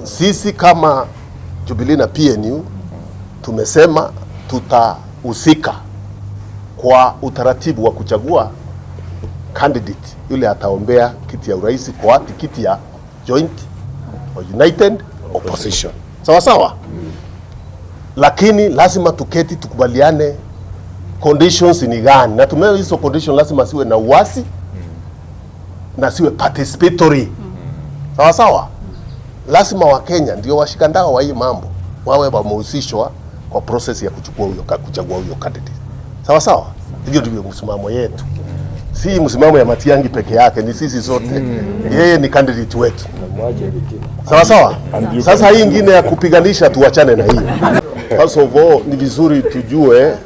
Sisi kama Jubilee na PNU tumesema tutahusika kwa utaratibu wa kuchagua candidate yule ataombea kiti ya urais kwa tikiti ya joint or united opposition. Sawa sawa. Lakini lazima tuketi tukubaliane conditions ni gani, na tumeo hizo condition lazima siwe na uasi na siwe participatory. Sawa sawa. Lazima Wakenya ndio washikandao wa hii mambo wawe wamehusishwa kwa process ya kuchagua huyo candidate. Sawa sawa. Hiyo ndio msimamo yetu. Si msimamo ya Matiang'i peke yake, ni sisi sote. Yeye ni candidate wetu. Sawa sawa. Sasa hii ingine ya kupiganisha tuachane na hiyo. First of all, ni vizuri tujue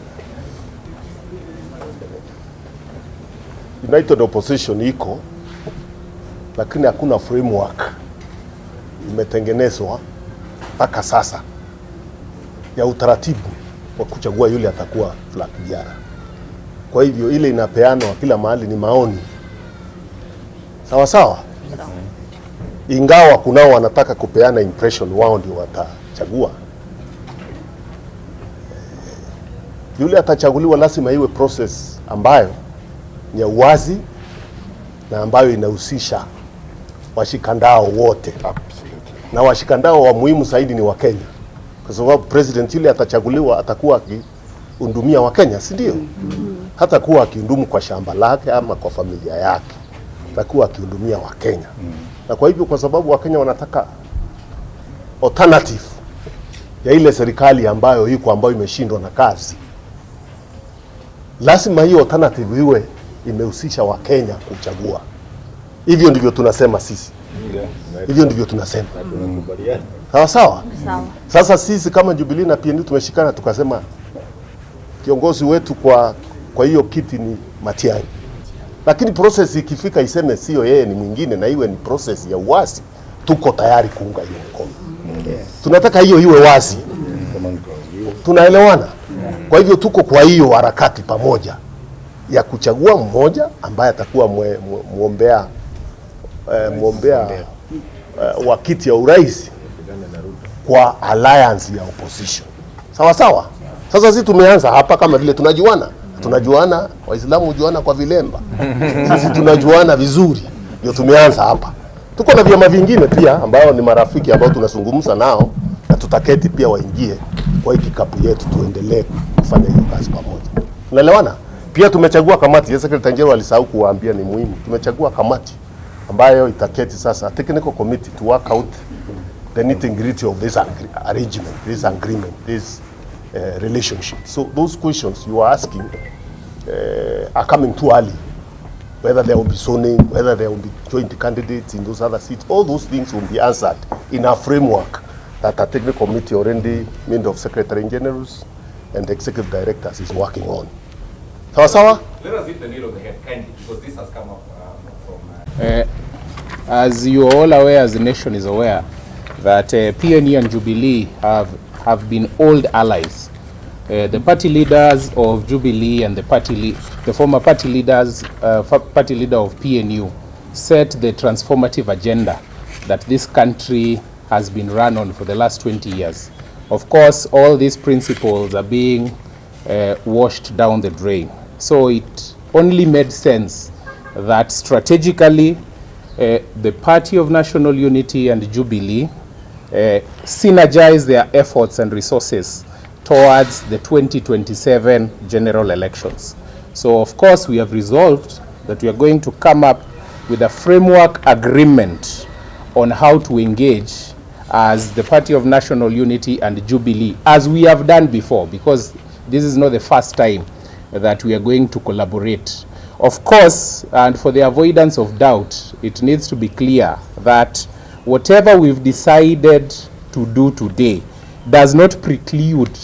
united opposition iko, lakini hakuna framework imetengenezwa mpaka sasa ya utaratibu wa kuchagua yule atakuwa flag bearer. Kwa hivyo ile inapeanwa kila mahali ni maoni. Sawa sawa. Ingawa kunao wanataka kupeana impression wao ndio watachagua. Yule atachaguliwa lazima iwe process ambayo ni ya uwazi na ambayo inahusisha washikandao wote. Na washikandao wa muhimu zaidi ni Wakenya. Kwa sababu president yule atachaguliwa atakuwa akihudumia Wakenya, si ndio? Hata kuwa akihudumu kwa shamba lake ama kwa familia yake, atakuwa akihudumia Wakenya. Na kwa hivyo kwa sababu Wakenya wanataka alternative ya ile serikali ambayo iko ambayo imeshindwa na kazi, lazima hiyo alternative iwe imehusisha Wakenya kuchagua. Hivyo ndivyo tunasema sisi. Hivyo ndivyo tunasema. Sawa sawa. Sasa sisi kama Jubilee na PNU tumeshikana tukasema kiongozi wetu kwa hiyo kiti ni Matiang'i. Lakini process ikifika iseme sio yeye ni mwingine na iwe ni process ya uwazi, tuko tayari kuunga hiyo mkono. Tunataka hiyo iwe wazi. Tunaelewana? Kwa hivyo tuko kwa hiyo harakati pamoja ya kuchagua mmoja ambaye atakuwa muombea wa kiti ya urais kwa alliance ya opposition. Sawa sawa. Sasa sisi tumeanza hapa kama vile tunajuana, Waislamu hujuana kwa vilemba. Sisi tunajuana vizuri. Ndio tumeanza hapa. Tuko na vyama vingine pia ambao ni marafiki ambao tunazungumza nao, na tutaketi pia waingie kwa hiki kapu yetu tuendelee kufanya hiyo kazi pamoja. Unaelewana? Pia tumechagua kamati. Yes, Secretary General alisahau kuwaambia ni muhimu. Tumechagua kamati ambayo itaketi sasa technical committee to work out the nitty-gritty of this arrangement, this agreement, this relationship. So those questions you are asking are coming too early. Whether there will be zoning, whether there will be joint candidates in those other seats, all those things will be answered in a framework that a technical committee already made of Secretary Generals and the Executive Directors is working on. Sawa sawa? Let us hit the nail on the head kindly, because this has come up from... As you are all aware, as the nation is aware, that PNU and Jubilee have been old allies. The party leaders of Jubilee and the former party leader of PNU set the transformative agenda that this country has been run on for the last 20 years. Of course, all these principles are being washed down the drain. So it only made sense that strategically the Party of National Unity and Jubilee synergize their efforts and resources towards the 2027 general elections. So of course we have resolved that we are going to come up with a framework agreement on how to engage as the Party of National Unity and Jubilee, as we have done before, because this is not the first time that we are going to collaborate. Of course, and for the avoidance of doubt, it needs to be clear that whatever we've decided to do today does not preclude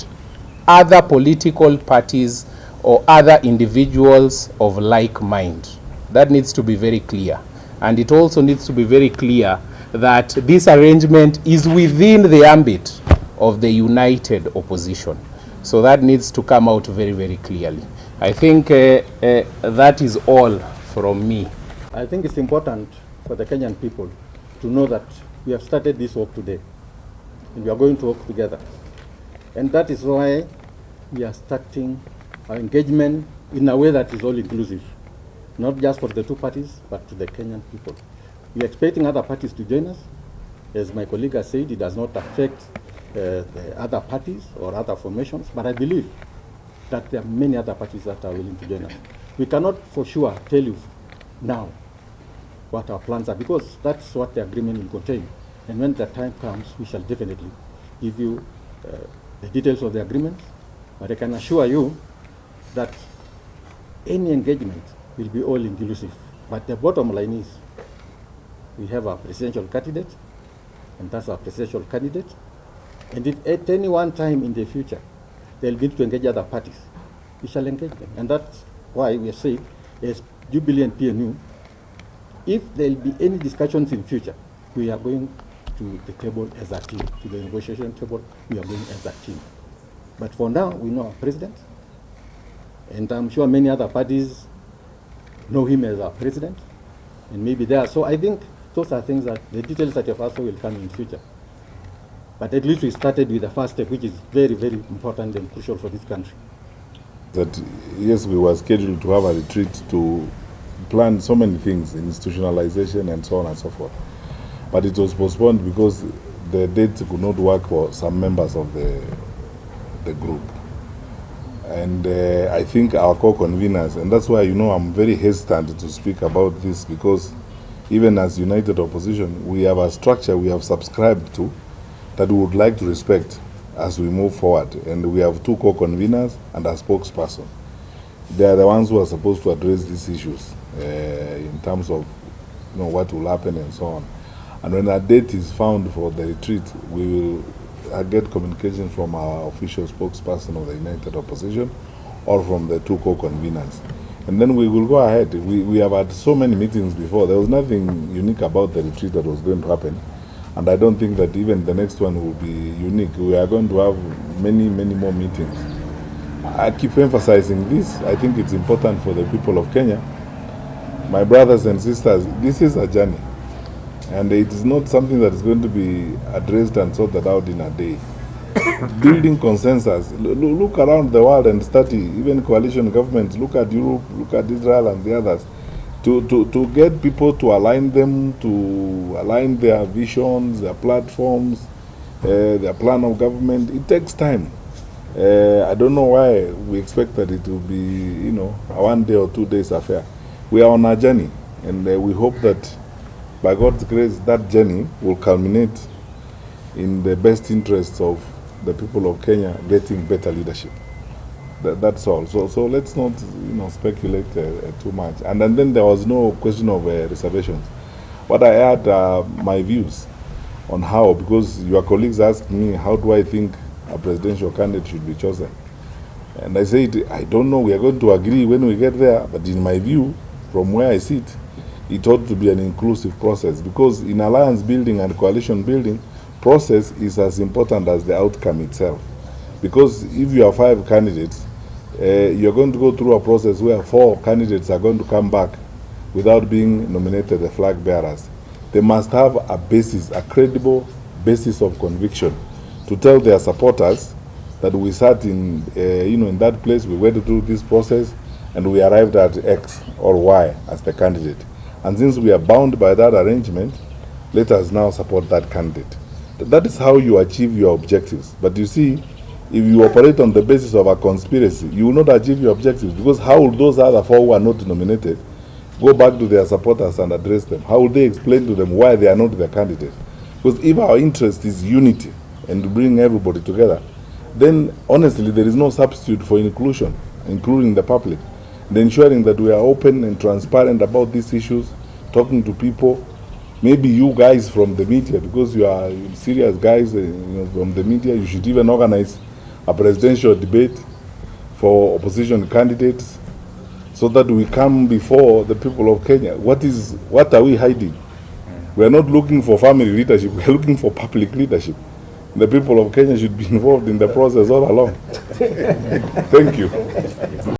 other political parties or other individuals of like mind. That needs to be very clear. And it also needs to be very clear that this arrangement is within the ambit of the united opposition. So that needs to come out very, very clearly. I think that is all from me. I think it's important for the Kenyan people to know that we have started this work today. and we are going to work together. And that is why we are starting our engagement in a way that is all inclusive, not just for the two parties, but to the Kenyan people. We are expecting other parties to join us. As my colleague has said, it does not affect the other parties or other formations, but I believe that there are many other parties that are willing to join us. We cannot for sure tell you now what our plans are, because that's what the agreement will contain. And when the time comes, we shall definitely give you the details of the agreement. But I can assure you that any engagement will be all inclusive. But the bottom line is, we have our presidential candidate, and that's our presidential candidate. And if at any one time in the future they'll need to engage other parties, we shall engage them. And that's why we have said, as Jubilee and PNU, if there'll be any discussions in future, we are going to the table as a team, to the negotiation table, we are going as a team. But for now, we know our president, and I'm sure many other parties know him as our president, and maybe there. So I think those are things that the details that you have asked will come in future. But at least we started with the first step, which is very, very important and crucial for this country. That yes, we were scheduled to have a retreat to plan so many things, institutionalization and so on and so forth. But it was postponed because the date could not work for some members of the group. And I think our co-conveners, and that's why, you know, I'm very hesitant to speak about this, because even as United Opposition, we have a structure we have subscribed to that we would like to respect as we move forward. And we have two co-conveners and a spokesperson. They are the ones who are supposed to address these issues in terms of, you know, what will happen and so on. And when a date is found for the retreat, we will get communication from our official spokesperson of the United Opposition or from the two co-conveners. And then we will go ahead. We have had so many meetings before. There was nothing unique about the retreat that was going to happen. And I don't think that even the next one will be unique. We are going to have many, many more meetings. I keep emphasizing this. I think it's important for the people of Kenya. My brothers and sisters, this is a journey. And it is not something that is going to be addressed and sorted out in a day. Building consensus. Look around the world and study, even coalition governments. Look at Europe, look at Israel and the others. To get people to align them, to align their visions, their platforms, their plan of government, it takes time. I don't know why we expect that it will be, you know, a 1 day or 2 days affair. We are on a journey, and we hope that by God's grace, that journey will culminate in the best interests of the people of Kenya getting better leadership. That's all. So let's not, you know, speculate too much. And then there was no question of reservations. But I had my views on how, because your colleagues asked me, how do I think a presidential candidate should be chosen? And I said, I don't know. We are going to agree when we get there. But in my view, from where I sit, it ought to be an inclusive process, because in alliance building and coalition building, process is as important as the outcome itself. Because if you have 5 candidates, you're going to go through a process where 4 candidates are going to come back without being nominated the flag bearers. They must have a basis, a credible basis of conviction, to tell their supporters that we sat in, in that place, we went through this process, and we arrived at X or Y as the candidate. And since we are bound by that arrangement, let us now support that candidate. That is how you achieve your objectives. But you see, if you operate on the basis of a conspiracy, you will not achieve your objectives, because how will those other 4 who are not nominated go back to their supporters and address them? How will they explain to them why they are not the candidate? Because if our interest is unity and to bring everybody together, then honestly there is no substitute for inclusion, including the public, and ensuring that we are open and transparent about these issues, talking to people. Maybe you guys from the media, because you are serious guys from the media, you should even organize a presidential debate for opposition candidates, so that we come before the people of Kenya. What are we hiding? We are not looking for family leadership, we are looking for public leadership. The people of Kenya should be involved in the process all along. Thank you.